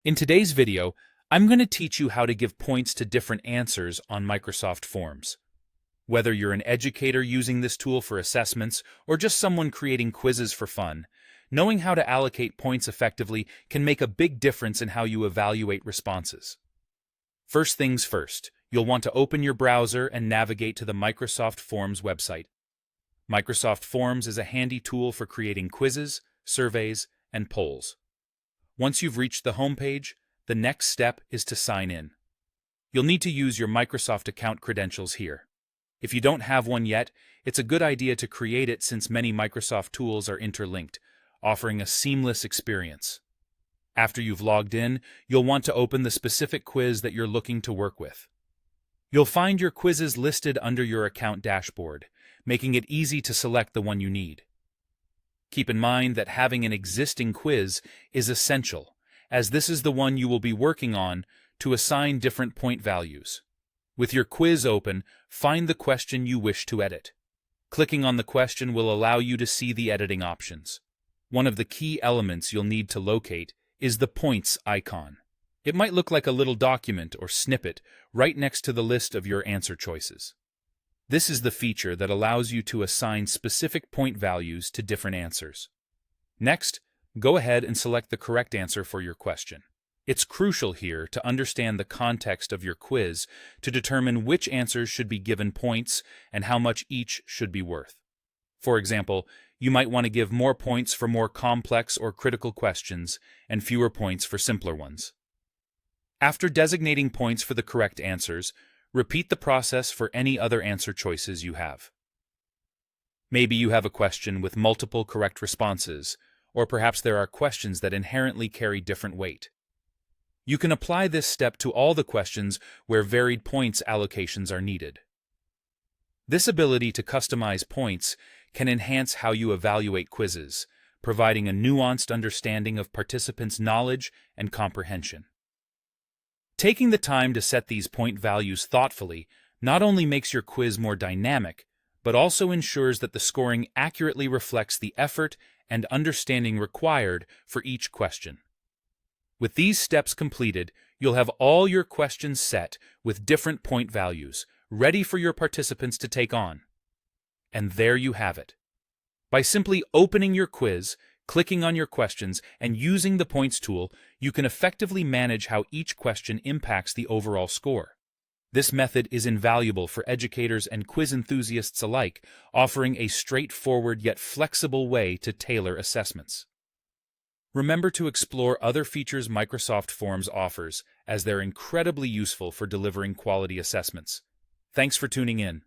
In today's video, I'm going to teach you how to give points to different answers on Microsoft Forms. Whether you're an educator using this tool for assessments or just someone creating quizzes for fun, knowing how to allocate points effectively can make a big difference in how you evaluate responses. First things first, you'll want to open your browser and navigate to the Microsoft Forms website. Microsoft Forms is a handy tool for creating quizzes, surveys, and polls. Once you've reached the homepage, the next step is to sign in. You'll need to use your Microsoft account credentials here. If you don't have one yet, it's a good idea to create it since many Microsoft tools are interlinked, offering a seamless experience. After you've logged in, you'll want to open the specific quiz that you're looking to work with. You'll find your quizzes listed under your account dashboard, making it easy to select the one you need. Keep in mind that having an existing quiz is essential, as this is the one you will be working on to assign different point values. With your quiz open, find the question you wish to edit. Clicking on the question will allow you to see the editing options. One of the key elements you'll need to locate is the points icon. It might look like a little document or snippet right next to the list of your answer choices. This is the feature that allows you to assign specific point values to different answers. Next, go ahead and select the correct answer for your question. It's crucial here to understand the context of your quiz to determine which answers should be given points and how much each should be worth. For example, you might want to give more points for more complex or critical questions and fewer points for simpler ones. After designating points for the correct answers, repeat the process for any other answer choices you have. Maybe you have a question with multiple correct responses, or perhaps there are questions that inherently carry different weight. You can apply this step to all the questions where varied points allocations are needed. This ability to customize points can enhance how you evaluate quizzes, providing a nuanced understanding of participants' knowledge and comprehension. Taking the time to set these point values thoughtfully not only makes your quiz more dynamic, but also ensures that the scoring accurately reflects the effort and understanding required for each question. With these steps completed, you'll have all your questions set with different point values, ready for your participants to take on. And there you have it. By simply opening your quiz, clicking on your questions, and using the points tool, you can effectively manage how each question impacts the overall score. This method is invaluable for educators and quiz enthusiasts alike, offering a straightforward yet flexible way to tailor assessments. Remember to explore other features Microsoft Forms offers, as they're incredibly useful for delivering quality assessments. Thanks for tuning in.